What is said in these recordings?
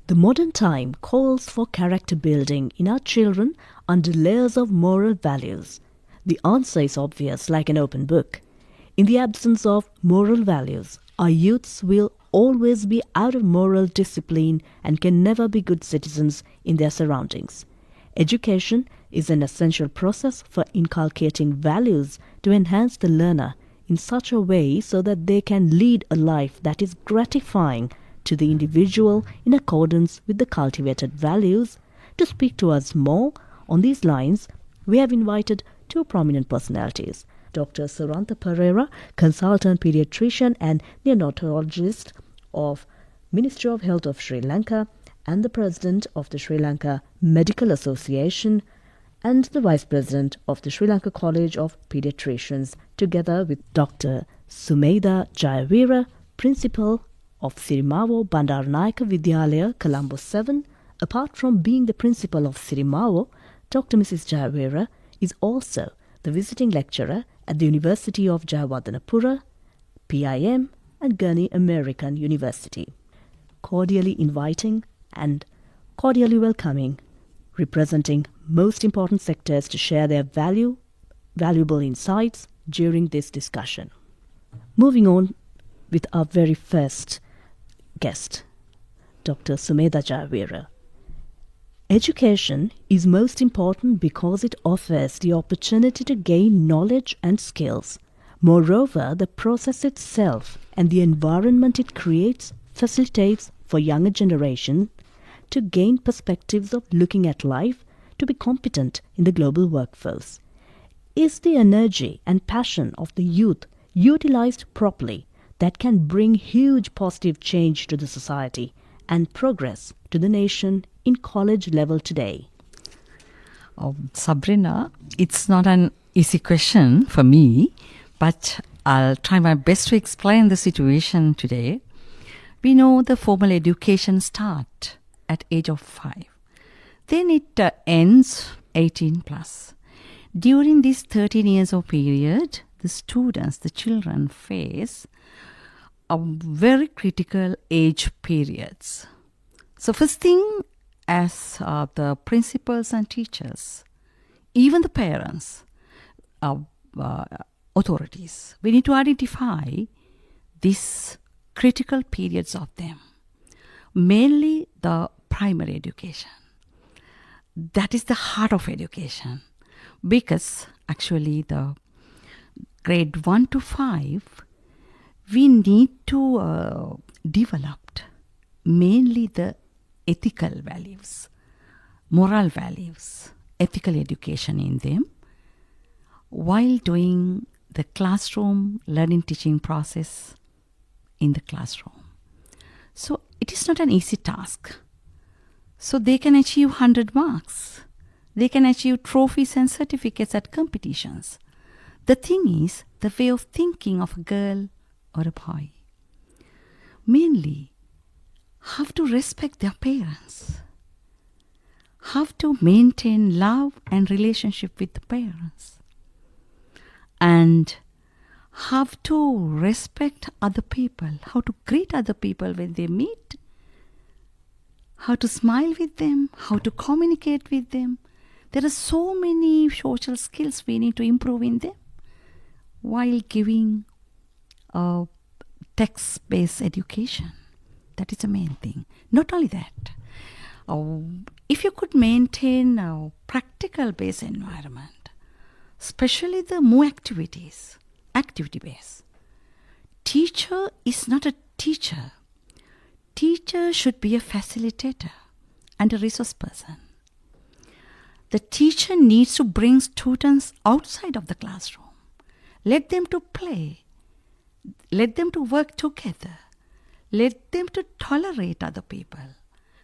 The modern time calls for character building in our children under layers of moral values. The answer is obvious, like an open book. In the absence of moral values, our youths will always be out of moral discipline and can never be good citizens in their surroundings. Education is an essential process for inculcating values to enhance the learner in such a way so that they can lead a life that is gratifying to the individual in accordance with the cultivated values. To speak to us more on these lines, we have invited two prominent personalities. Dr. Surantha Perera, consultant pediatrician and neonatologist of Ministry of Health of Sri Lanka and the president of the Sri Lanka Medical Association, and the vice president of the Sri Lanka College of Pediatricians, together with Dr. Sumedha Jayaweera, principal of Sirimavo Bandaranayake Vidyalaya, Colombo 7. Apart from being the principal of Sirimavo, Dr. Mrs. Jayaweera is also the visiting lecturer at the University of Jayawardenepura, PIM, and Gurney American University. Cordially inviting and cordially welcoming, representing most important sectors to share their valuable insights during this discussion. Moving on with our very first guest, Dr. Sumedha Jayaweera. Education is most important because it offers the opportunity to gain knowledge and skills. Moreover, the process itself and the environment it creates facilitates for younger generation to gain perspectives of looking at life, to be competent in the global workforce. Is the energy and passion of the youth utilized properly that can bring huge positive change to the society and progress to the nation in college level today? Sabrina, it's not an easy question for me, but I'll try my best to explain the situation today. We know the formal education starts at age of 5. Then it ends 18 plus. During this 13 years of period, the students, the children face a very critical age periods. So first thing, as the principals and teachers, even the parents, authorities, we need to identify these critical periods of them. Mainly the primary education. That is the heart of education, because actually the grade 1 to 5, we need to develop mainly the ethical values, moral values, ethical education in them while doing the classroom learning teaching process in the classroom. So it is not an easy task. So they can achieve 100 marks. They can achieve trophies and certificates at competitions. The thing is the way of thinking of a girl or a boy. Mainly, have to respect their parents. Have to maintain love and relationship with the parents. And have to respect other people. How to greet other people when they meet. How to smile with them, how to communicate with them. There are so many social skills we need to improve in them while giving a text-based education. That is the main thing. Not only that, if you could maintain a practical-based environment, especially the more activities, activity-based. Teacher is not a teacher. Teacher should be a facilitator and a resource person. The teacher needs to bring students outside of the classroom. Let them to play. Let them to work together. Let them to tolerate other people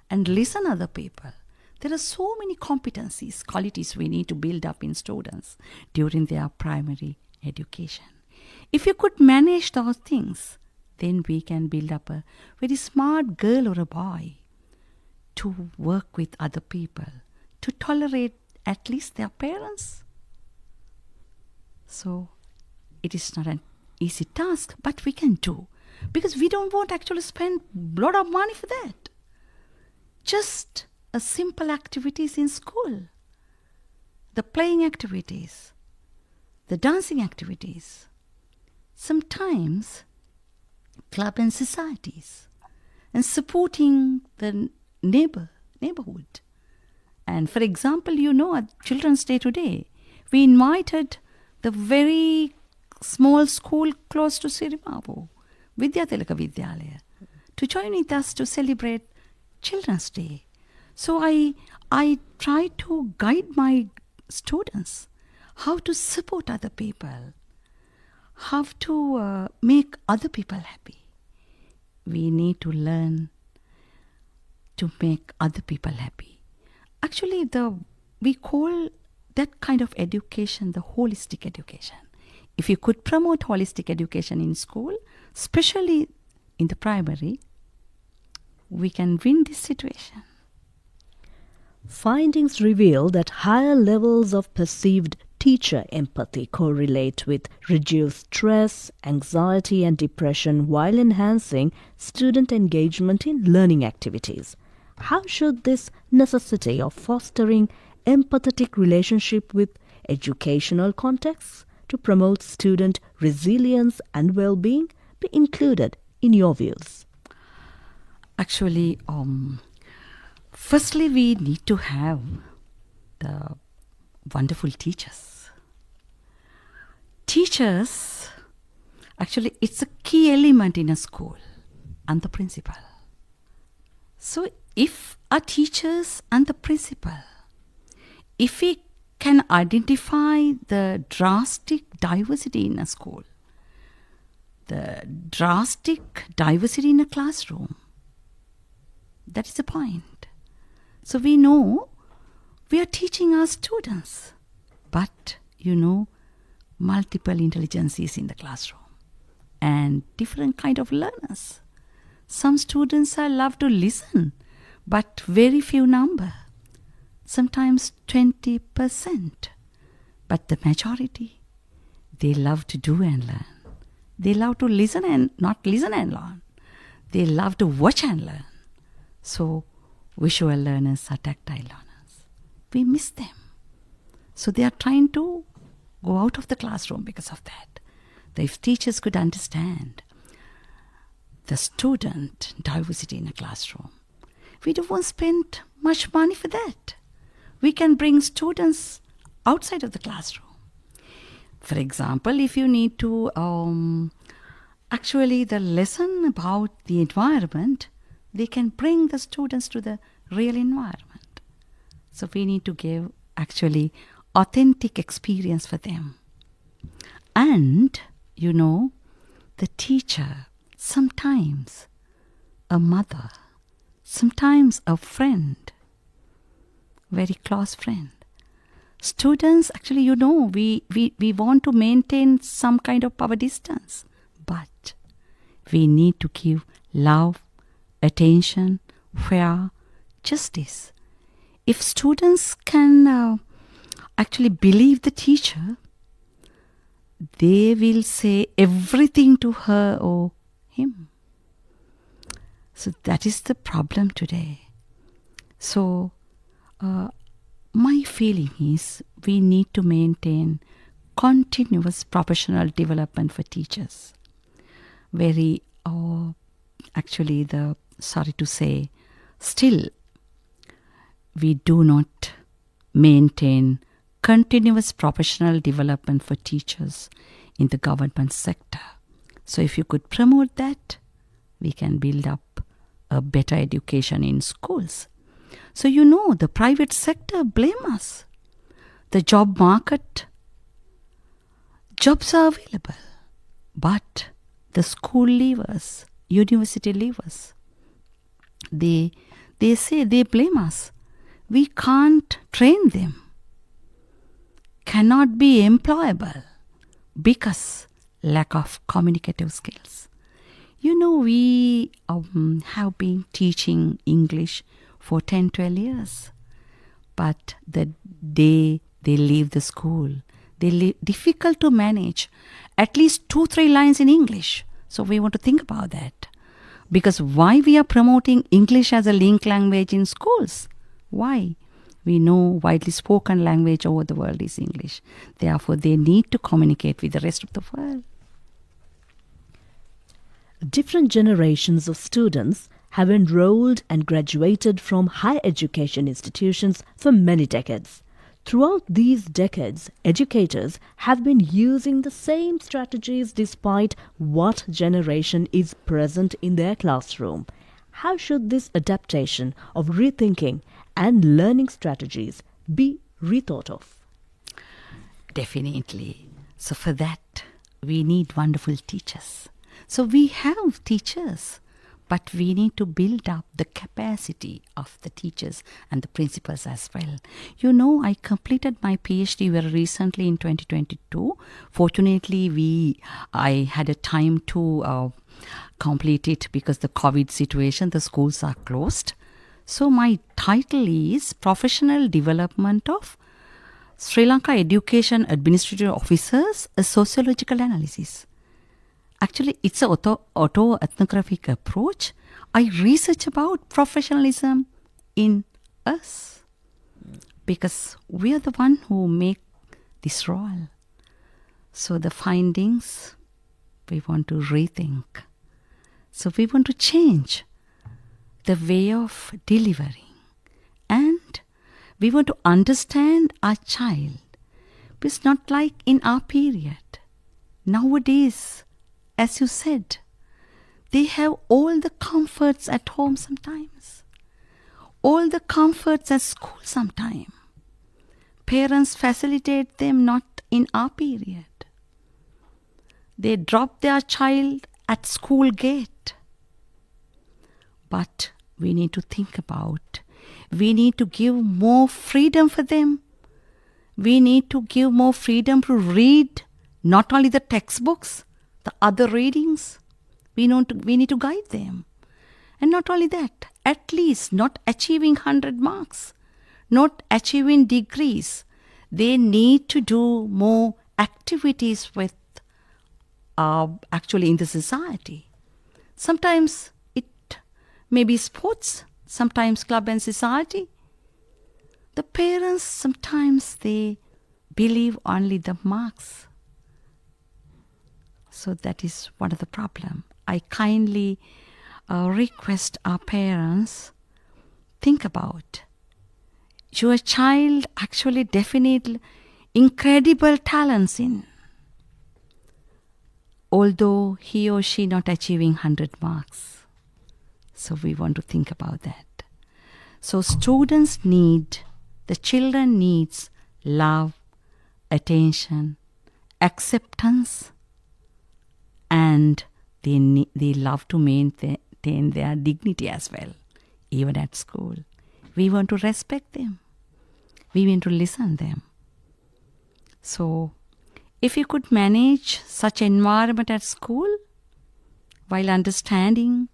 and listen other people. There are so many competencies, qualities we need to build up in students during their primary education. If you could manage those things, then we can build up a very smart girl or a boy to work with other people, to tolerate at least their parents. So it is not an easy task, but we can do, because we don't want to actually spend a lot of money for that. just a simple activities in school, the playing activities, the dancing activities, sometimes club and societies, and supporting the neighborhood. And for example, at Children's Day today, we invited the very small school close to Sirimavu, Vidyatilaka Vidyalaya, to join with us to celebrate Children's Day. So I try to guide my students how to support other people, how to make other people happy. We need to learn to make other people happy. Actually, we call that kind of education the holistic education. If you could promote holistic education in school, especially in the primary, we can win this situation. Findings reveal that higher levels of perceived teacher empathy correlate with reduced stress, anxiety, and depression while enhancing student engagement in learning activities. How should this necessity of fostering empathetic relationship with educational contexts to promote student resilience and well-being be included in your views? Actually, firstly, we need to have the wonderful teachers. Teachers, actually, it's a key element in a school, and the principal. So if our teachers and the principal, if we can identify the drastic diversity in a school, the drastic diversity in a classroom, that is the point. So we know we are teaching our students, but multiple intelligences in the classroom and different kind of learners. Some students are love to listen, but very few number, sometimes 20%. But the majority, they love to do and learn. They love to listen and not listen and learn. They love to watch and learn. So visual learners are tactile learners. We miss them. So they are trying to go out of the classroom because of that. If teachers could understand the student diversity in a classroom, we don't spend much money for that. We can bring students outside of the classroom. For example, if you need to, actually the lesson about the environment, they can bring the students to the real environment. So we need to give actually authentic experience for them. And, the teacher, sometimes a mother, sometimes a friend, very close friend. Students, actually, we want to maintain some kind of power distance, but we need to give love, attention, fair, justice. If students can actually believe the teacher, they will say everything to her or him. So that is the problem today. So my feeling is we need to maintain continuous professional development for teachers. Sorry to say, still we do not maintain continuous professional development for teachers in the government sector. So if you could promote that, we can build up a better education in schools. So the private sector blame us. The job market, jobs are available, but the school leavers, university leavers, they say, they blame us. We can't train them, cannot be employable because lack of communicative skills. We have been teaching English for 10, 12 years. But the day they leave the school, difficult to manage at least 2-3 lines in English. So we want to think about that. Because why we are promoting English as a link language in schools? Why? We know widely spoken language over the world is English. Therefore, they need to communicate with the rest of the world. Different generations of students have enrolled and graduated from higher education institutions for many decades. Throughout these decades, educators have been using the same strategies despite what generation is present in their classroom. How should this adaptation of rethinking and learning strategies be rethought of? Definitely. So for that, we need wonderful teachers. So we have teachers, but we need to build up the capacity of the teachers and the principals as well. You know, I completed my PhD very recently in 2022. Fortunately, I had a time to complete it because the COVID situation, the schools are closed. So my title is Professional Development of Sri Lanka Education Administrative Officers, a Sociological Analysis. Actually, it's an auto-ethnographic approach. I research about professionalism in us because we are the one who make this role. So the findings, we want to rethink. So we want to change the way of delivering. And we want to understand our child. It's not like in our period. Nowadays, as you said, they have all the comforts at home sometimes, all the comforts at school sometimes. Parents facilitate them, not in our period. They drop their child at school gate. But we need to think about, we need to give more freedom for them. We need to give more freedom to read not only the textbooks, the other readings. We need to guide them. And not only that, at least not achieving 100 marks, not achieving degrees. They need to do more activities with actually in the society. Sometimes it may be sports, sometimes club and society. The parents, sometimes they believe only the marks. So that is one of the problem. I kindly request our parents, think about your child actually definitely incredible talents in, although he or she not achieving 100 marks. So we want to think about that. So students need, the children needs love, attention, acceptance, and they love to maintain their dignity as well, even at school. We want to respect them. We want to listen them. So, if you could manage such environment at school, while understanding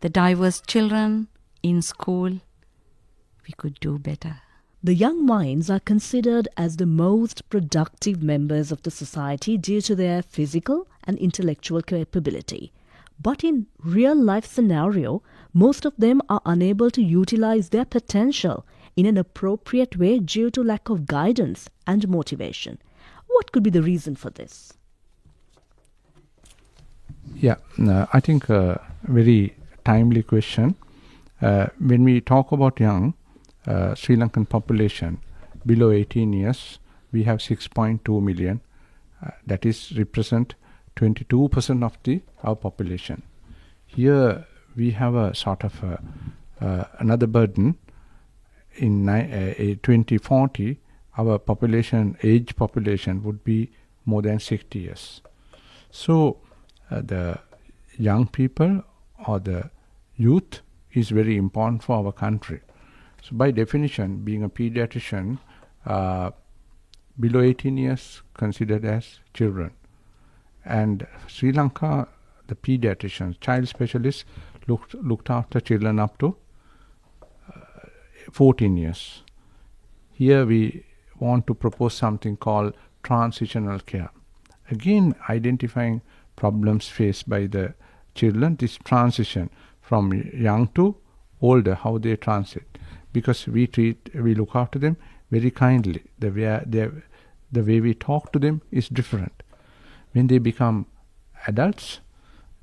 the diverse children in school, we could do better. The young minds are considered as the most productive members of the society due to their physical and intellectual capability. But in real-life scenario, most of them are unable to utilize their potential in an appropriate way due to lack of guidance and motivation. What could be the reason for this? Yeah, I think a very timely question. When we talk about young Sri Lankan population below 18 years, we have 6.2 million. That is represent 22% of our population. Here we have a sort of another burden. In 2040, our age population would be more than 60 years. So the young people or the youth is very important for our country. So by definition, being a pediatrician, below 18 years considered as children. And Sri Lanka, the pediatricians, child specialists looked after children up to 14 years. Here we want to propose something called transitional care. Again, identifying problems faced by the children, this transition from young to older, how they transit. Because we look after them very kindly. The way we talk to them is different. When they become adults,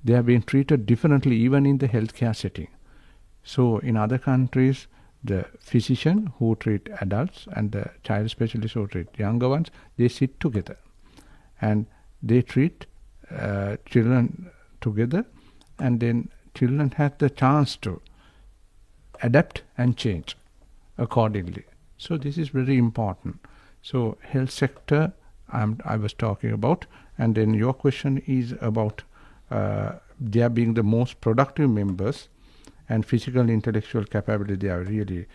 they are being treated differently even in the healthcare setting. So in other countries, the physician who treat adults and the child specialist who treat younger ones, they sit together and they treat children together, and then children have the chance to adapt and change accordingly. So this is very important. So health sector I was talking about, and then your question is about they are being the most productive members, and physical intellectual capability they are really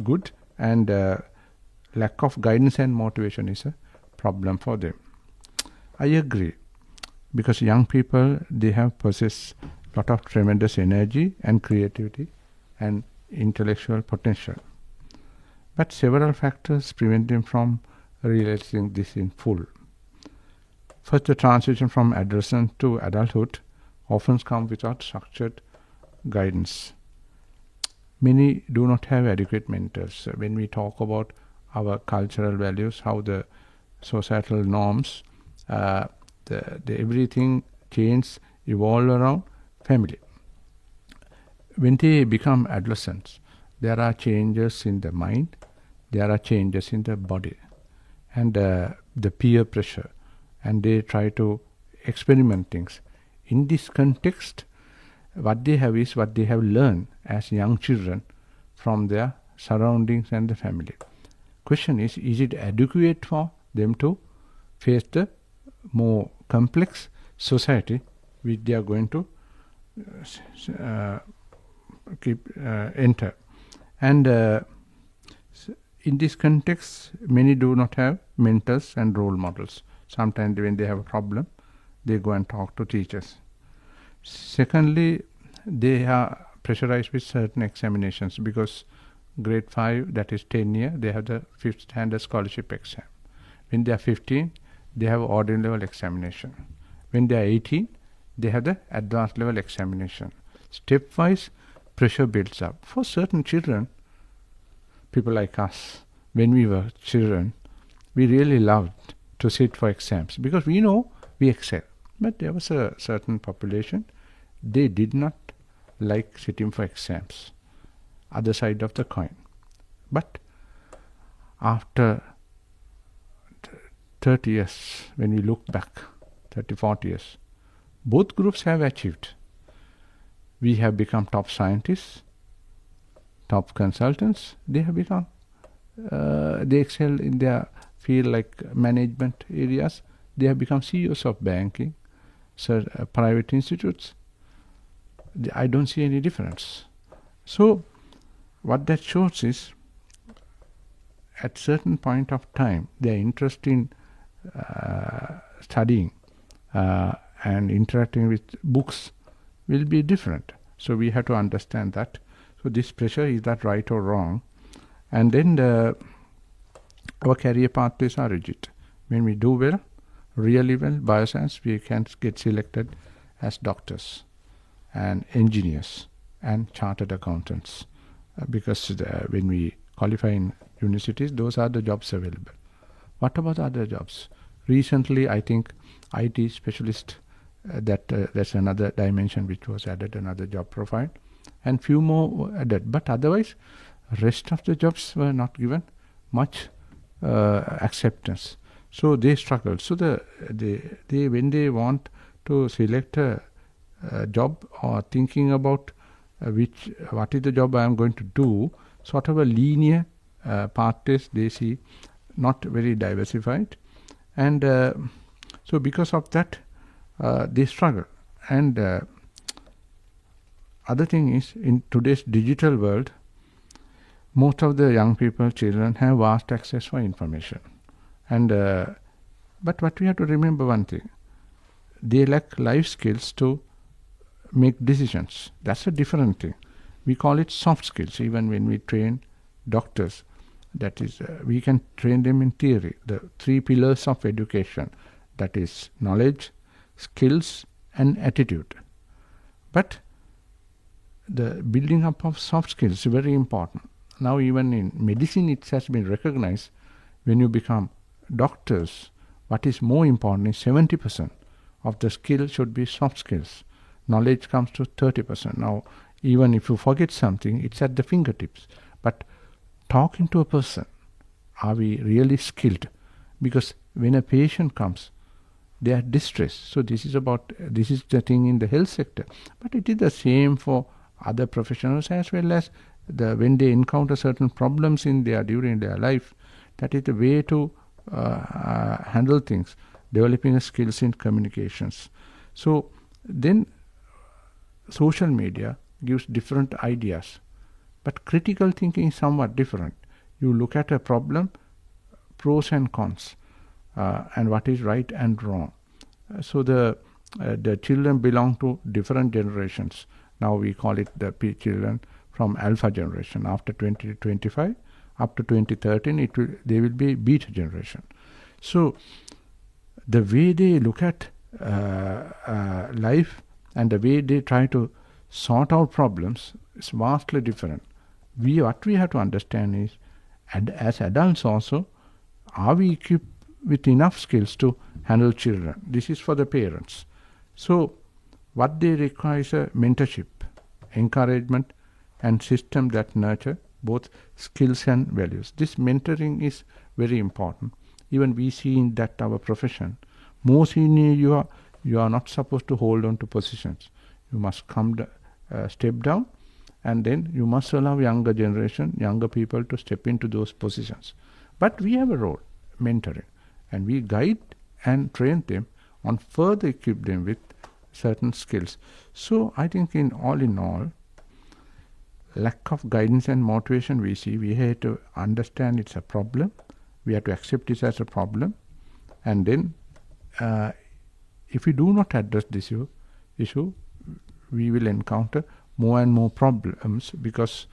good, and lack of guidance and motivation is a problem for them. I agree, because young people, they have possess a lot of tremendous energy and creativity and intellectual potential, but several factors prevent them from realizing this in full. First, the transition from adolescence to adulthood often comes without structured guidance. Many do not have adequate mentors. When we talk about our cultural values, how the societal norms, everything changes, evolve around family. When they become adolescents, there are changes in the mind, there are changes in the body, and the peer pressure, and they try to experiment things. In this context, what they have is what they have learned as young children from their surroundings and the family. Question is it adequate for them to face the more complex society which they are going to enter? And in this context, many do not have mentors and role models. Sometimes when they have a problem, they go and talk to teachers. Secondly, they are pressurized with certain examinations, because grade 5, that is 10 year, they have the 5th standard scholarship exam. When they are 15, they have ordinary level examination. When they are 18, they have the advanced level examination. Stepwise pressure builds up. For certain children, people like us, when we were children, we really loved to sit for exams because we know we excel. But there was a certain population, they did not like sitting for exams. Other side of the coin. But after 30 years, when we look back, 30, 40 years, both groups have achieved. We have become top scientists, top consultants. They have become, they excel in their field like management areas. They have become CEOs of banking, private institutes. I don't see any difference. So what that shows is, at certain point of time, their interest in studying and interacting with books will be different. So we have to understand that. So this pressure, is that right or wrong? And then our career pathways are rigid. When we do well, really well, bioscience, we can get selected as doctors and engineers and chartered accountants, because when we qualify in universities, those are the jobs available. What about other jobs? Recently, I think IT specialist, that's another dimension which was added, another job profile, and few more were added. But otherwise, rest of the jobs were not given much acceptance. So they struggled. So they when they want to select a job or thinking about what is the job I am going to do, sort of a linear pathways they see, not very diversified, and so because of that they struggle. And other thing is, in today's digital world, most of the young people, children, have vast access for information, and but what we have to remember one thing, they lack life skills to make decisions. That's a different thing. We call it soft skills. Even when we train doctors, that is, we can train them in theory, the 3 pillars of education, that is knowledge, skills and attitude. But the building up of soft skills is very important. Now even in medicine it has been recognized, when you become doctors, what is more important is 70% of the skill should be soft skills. Knowledge comes to 30%. Now even if you forget something, it's at the fingertips. But talking to a person, are we really skilled? Because when a patient comes, they are distressed. So this is the thing in the health sector. But it is the same for other professionals as well, as when they encounter certain problems during their life. That is the way to handle things, developing skills in communications. So then social media gives different ideas, but critical thinking is somewhat different. You look at a problem, pros and cons, and what is right and wrong. So the children belong to different generations. Now we call it the children from alpha generation. After 2025, up to 2013, they will be beta generation. So the way they look at life and the way they try to sort out problems is vastly different. What we have to understand is, as adults also, are we equipped with enough skills to handle children? This is for the parents. So what they require is a mentorship, encouragement, and system that nurture both skills and values. This mentoring is very important. Even we see in that our profession, more senior you are not supposed to hold on to positions. You must step down, and then you must allow younger people to step into those positions. But we have a role, mentoring, and we guide and train them on further equip them with certain skills. So I think in all, lack of guidance and motivation we have to understand it's a problem. We have to accept it as a problem, and then if we do not address this issue, we will encounter more and more problems, because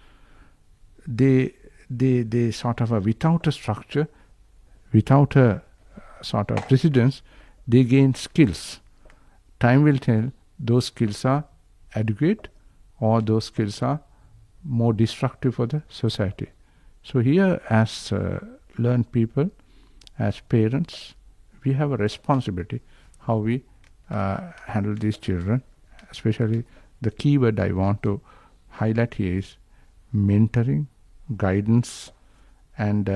they sort of without a structure, without a sort of precedence, they gain skills. Time will tell those skills are adequate or those skills are more destructive for the society. So here, as learned people, as parents, we have a responsibility how we handle these children. Especially the key word I want to highlight here is mentoring, guidance, and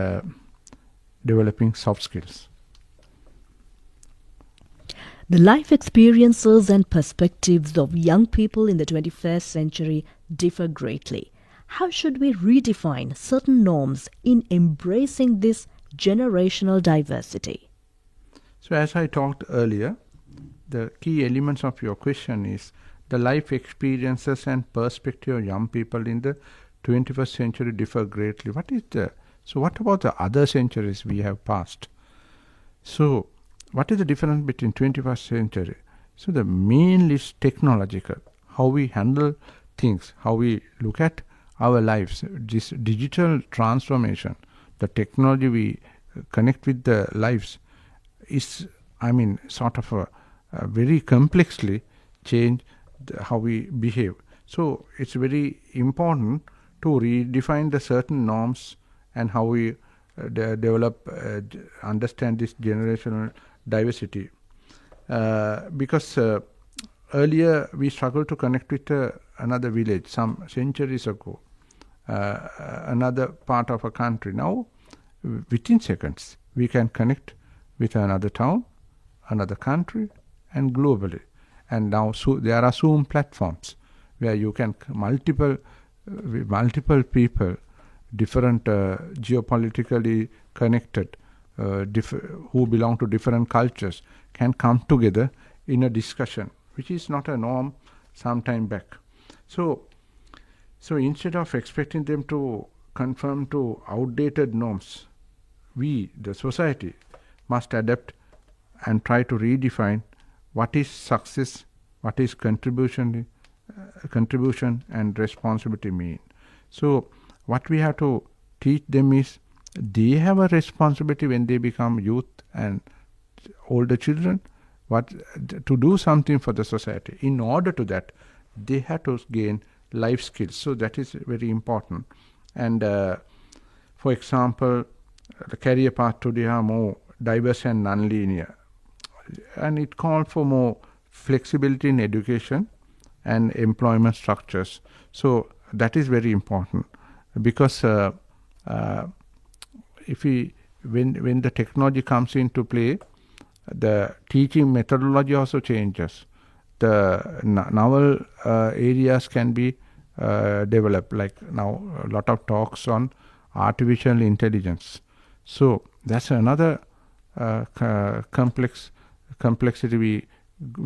developing soft skills. The life experiences and perspectives of young people in the 21st century differ greatly. How should we redefine certain norms in embracing this generational diversity? So as I talked earlier, the key elements of your question is the life experiences and perspective of young people in the 21st century differ greatly. So what about the other centuries we have passed? So what is the difference between 21st century? So the mainly is technological, how we handle things, how we look at our lives, this digital transformation, the technology we connect with the lives is, sort of a very complexly change how we behave. So it's very important to redefine the certain norms and how we develop, understand this generational diversity. Because earlier we struggled to connect with another village some centuries ago, another part of a country. Now, within seconds, we can connect with another town, another country, and globally. And now there are Zoom platforms where you can multiple people, different geopolitically connected, who belong to different cultures, can come together in a discussion, which is not a norm some time back. So instead of expecting them to conform to outdated norms, we, the society, must adapt and try to redefine what is success, what is contribution and responsibility mean. So what we have to teach them is they have a responsibility when they become youth and older children, to do something for the society. In order to that, they have to gain life skills. So that is very important. And for example, the career path today are more diverse and non-linear, and it calls for more flexibility in education and employment structures. So that is very important, because if we when the technology comes into play, the teaching methodology also changes. The novel areas can be developed, like now a lot of talks on artificial intelligence. So that's another complexity we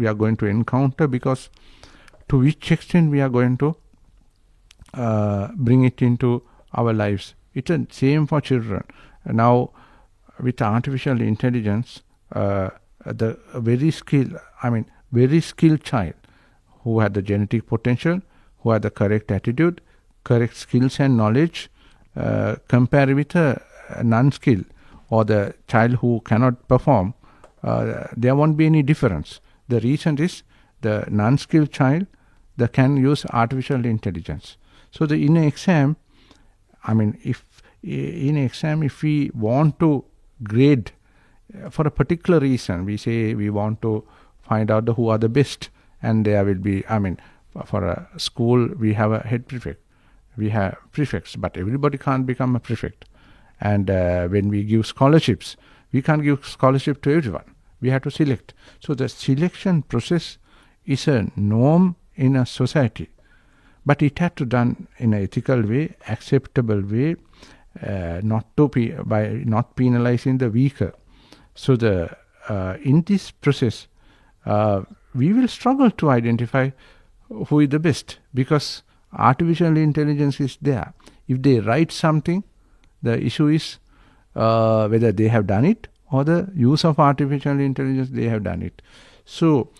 are going to encounter, because to which extent we are going to bring it into our lives. It's the same for children. Now, with artificial intelligence, the very skilled child who had the genetic potential, who had the correct attitude, correct skills and knowledge, compared with a non-skilled or the child who cannot perform, there won't be any difference. The reason is the non-skilled child that can use artificial intelligence. So in an exam, if we want to grade for a particular reason, we say we want to find out who are the best, and there will be, for a school we have a head prefect, we have prefects, but everybody can't become a prefect. And when we give scholarships, we can't give scholarship to everyone. We have to select. So the selection process is a norm in a society, but it had to done in an ethical way, acceptable way, not penalizing the weaker. So in this process, we will struggle to identify who is the best, because artificial intelligence is there. If they write something, the issue is whether they have done it or the use of artificial intelligence they have done it. So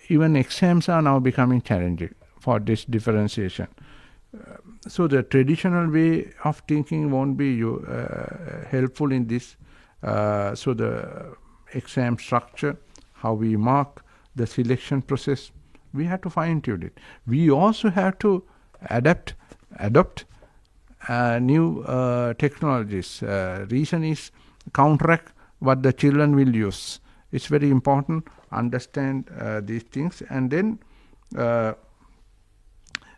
even exams are now becoming challenging for this differentiation. So the traditional way of thinking won't be helpful in this. So the exam structure, how we mark, the selection process, we have to fine-tune it. We also have to adopt new technologies. Reason is counteract what the children will use. It's very important understand these things, and then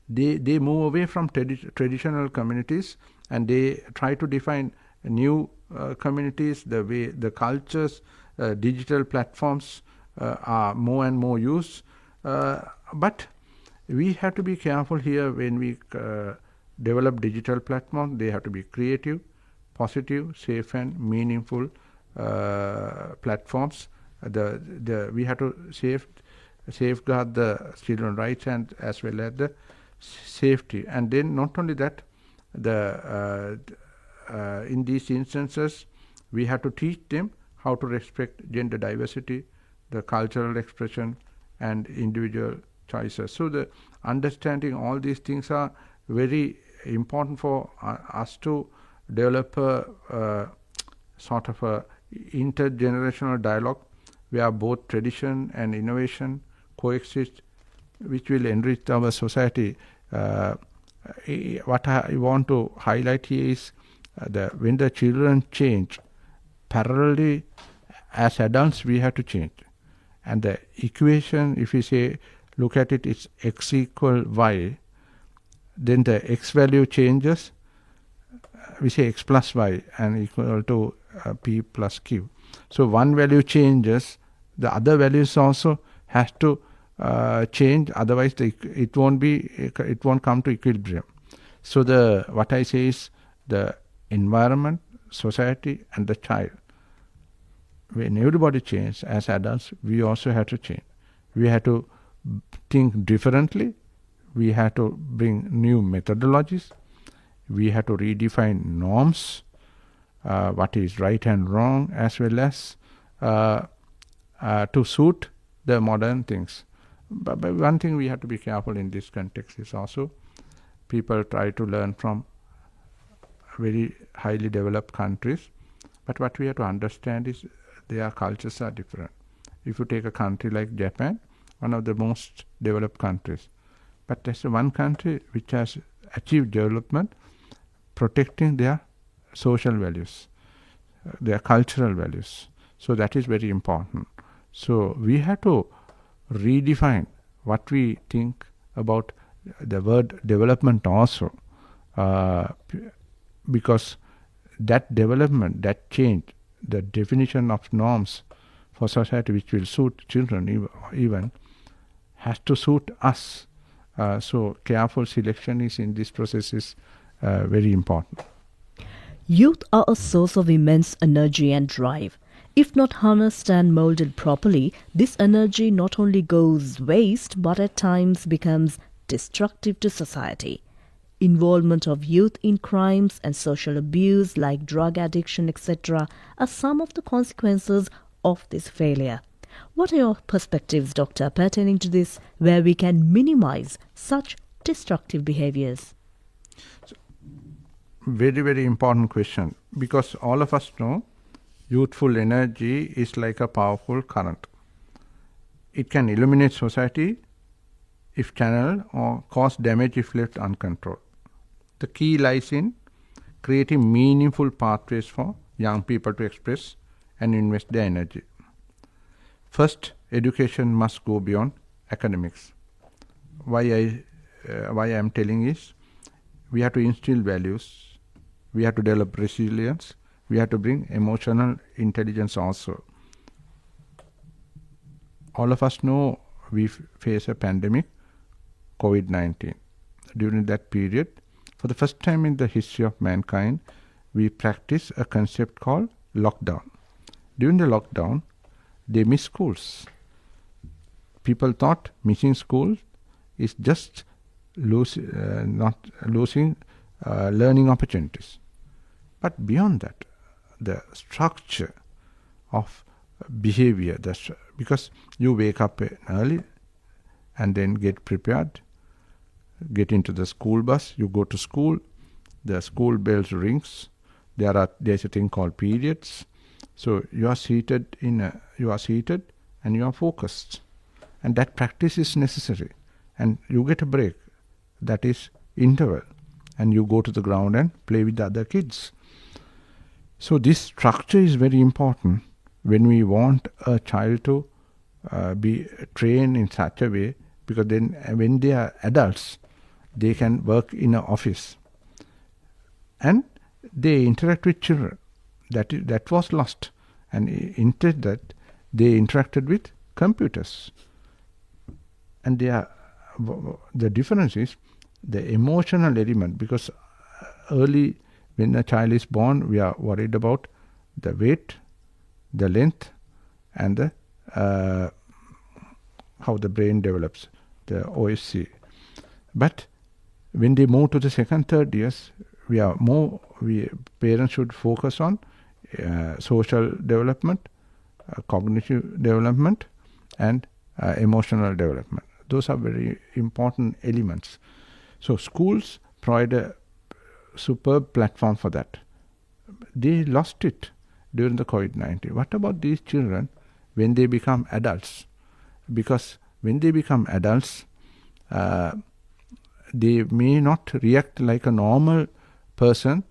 they move away from traditional communities, and they try to define new communities, the cultures, digital platforms are more and more used. But we have to be careful here when we develop digital platforms. They have to be creative, positive, safe and meaningful platforms. We have to safeguard the children's rights and as well as the safety. And then not only that, in these instances, we have to teach them how to respect gender diversity, the cultural expression, and individual choices. So the understanding all these things are very important for us to develop a sort of a intergenerational dialogue where both tradition and innovation coexist, which will enrich our society. What I want to highlight here is when the children change, parallelly as adults we have to change. And the equation, if we say, look at it, it's x equal y, then the x value changes, we say x plus y and equal to p plus q. So one value changes, the other values also has to change, otherwise it won't come to equilibrium. So what I say is the environment, society and the child, when everybody changes as adults, we also have to change. We have to think differently. We have to bring new methodologies. We have to redefine norms, what is right and wrong, as well as to suit the modern things. But one thing we have to be careful in this context is also people try to learn from very highly developed countries, but what we have to understand is their cultures are different. If you take a country like Japan, one of the most developed countries. But that's the one country which has achieved development, protecting their social values, their cultural values. So that is very important. So we have to redefine what we think about the word development also, because that development, that change, the definition of norms for society which will suit children even has to suit us. So careful selection is in this process is very important. Youth are a source of immense energy and drive. If not harnessed and molded properly, this energy not only goes waste but at times becomes destructive to society. Involvement of youth in crimes and social abuse like drug addiction, etc., are some of the consequences of this failure. What are your perspectives, Doctor, pertaining to this, where we can minimize such destructive behaviors? Very, very important question, because all of us know youthful energy is like a powerful current. It can illuminate society if channeled or cause damage if left uncontrolled. The key lies in creating meaningful pathways for young people to express and invest their energy. First, education must go beyond academics. Why I am telling is, we have to instill values, we have to develop resilience, we have to bring emotional intelligence also. All of us know we face a pandemic, COVID-19. During that period, for the first time in the history of mankind, we practice a concept called lockdown. During the lockdown, they miss schools. People thought missing school is just not losing learning opportunities. But beyond that, the structure of behavior, because you wake up early and then get prepared, get into the school bus, you go to school, the school bells rings, there's a thing called periods. So you are seated and you are focused, and that practice is necessary. And you get a break, that is interval, and you go to the ground and play with the other kids. So this structure is very important when we want a child to be trained in such a way, because then when they are adults, they can work in an office and they interact with children. That was lost, and instead that they interacted with computers. And the difference is the emotional element, because early when a child is born, we are worried about the weight, the length, and the how the brain develops, the OSC. But when they move to the second, third years, parents should focus on social development, cognitive development, and emotional development. Those are very important elements. So schools provide a superb platform for that. They lost it during the COVID-19. What about these children when they become adults? Because when they become adults, they may not react like a normal person,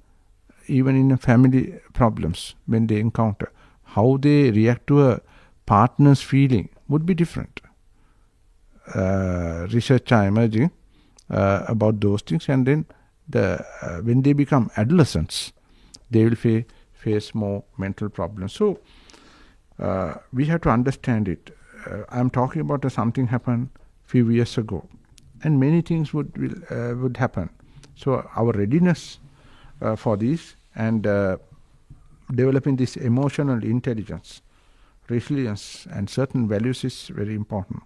even in family problems when they encounter. How they react to a partner's feeling would be different. Research are emerging about those things, and then when they become adolescents, they will face more mental problems. So we have to understand it. I'm talking about something happened few years ago, and many things would happen. So our readiness for this and developing this emotional intelligence, resilience, and certain values is very important.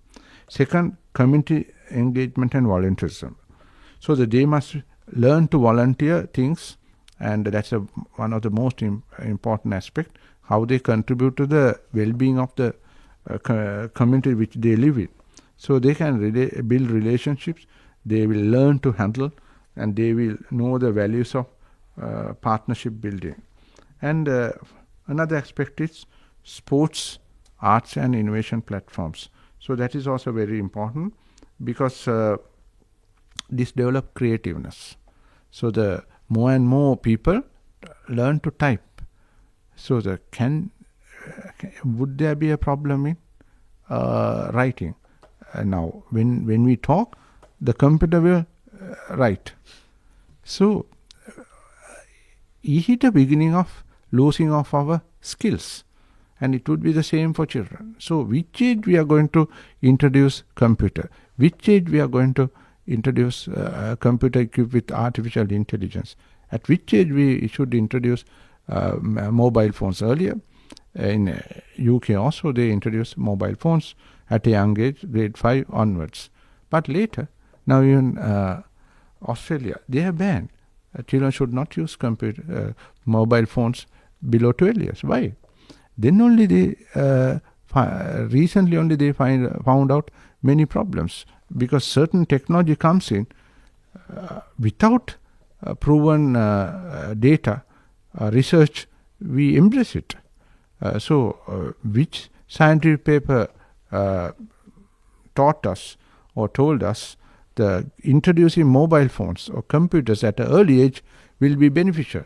Second, community engagement and volunteerism. So that they must learn to volunteer things, and that's one of the most important aspects, how they contribute to the well-being of the community which they live in. So they can build relationships, they will learn to handle, and they will know the values of partnership building. And another aspect is sports, arts, and innovation platforms. So that is also very important, because this develop creativeness. So the more and more people learn to type. So would there be a problem in writing? Now, when we talk, the computer will write. So is it a beginning of losing of our skills? And it would be the same for children. So which age we are going to introduce computer? Which age we are going to introduce computer equipped with artificial intelligence? At which age we should introduce mobile phones? Earlier in UK also they introduced mobile phones at a young age, grade 5 onwards. But later, now even Australia, they have banned. Children should not use mobile phones below 12 years. Why? Then only they recently only they found out many problems, because certain technology comes in without proven data research. We embrace it. So which scientific paper taught us or told us the introducing mobile phones or computers at an early age will be beneficial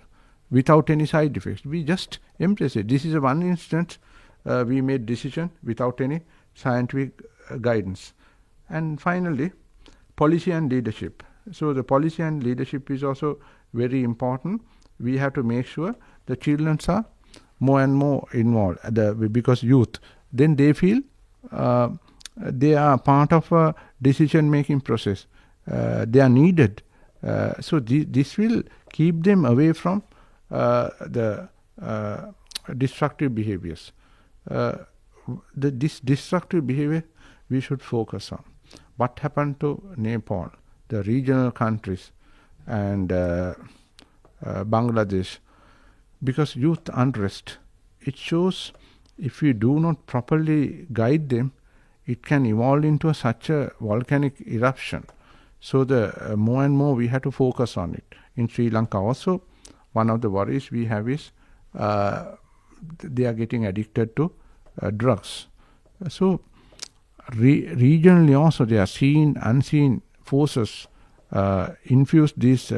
without any side effects? We just embrace it. This is one instance we made decision without any scientific guidance. And finally, policy and leadership. So the policy and leadership is also very important. We have to make sure the children are more and more involved, because youth, then they feel they are part of a decision-making process. They are needed. So this will keep them away from the destructive behaviors. This destructive behavior we should focus on. What happened to Nepal, the regional countries, and Bangladesh? Because youth unrest, it shows if we do not properly guide them, it can evolve into such a volcanic eruption. So the more and more we have to focus on it. In Sri Lanka also, one of the worries we have is they are getting addicted to drugs. So regionally also there are seen, unseen forces infuse these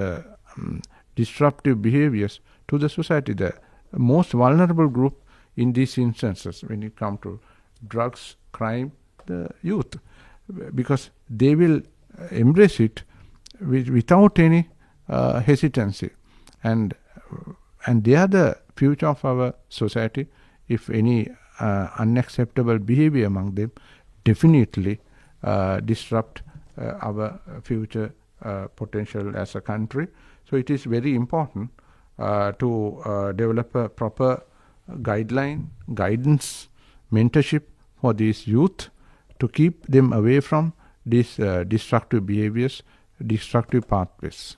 disruptive behaviors to the society. The most vulnerable group in these instances when it comes to drugs, crime, the youth, because they will embrace it without any hesitancy, and they are the future of our society. If any unacceptable behavior among them definitely disrupt our future potential as a country. So it is very important to develop a proper guidance, mentorship for these youth to keep them away from these destructive behaviors, destructive pathways.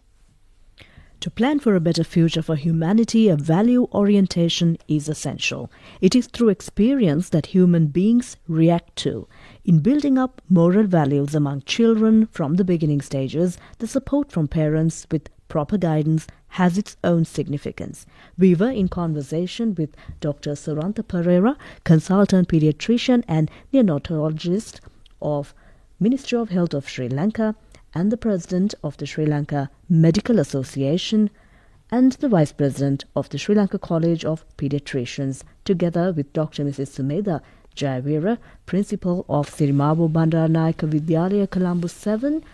To plan for a better future for humanity, a value orientation is essential. It is through experience that human beings react to. In building up moral values among children from the beginning stages, the support from parents with proper guidance has its own significance. We were in conversation with Dr. Surantha Perera, consultant pediatrician and neonatologist of Ministry of Health of Sri Lanka, and the President of the Sri Lanka Medical Association and the Vice President of the Sri Lanka College of Pediatricians, together with Dr. Mrs. Sumedha Jayaweera, Principal of Sirimavo Bandaranaike Vidyalaya Colombo 7.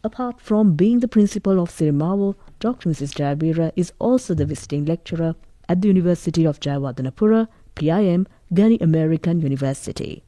Apart from being the Principal of Sirimavo, Dr. Mrs. Jayaweera is also the visiting lecturer at the University of Jayawardenepura, PIM, Ghani American University.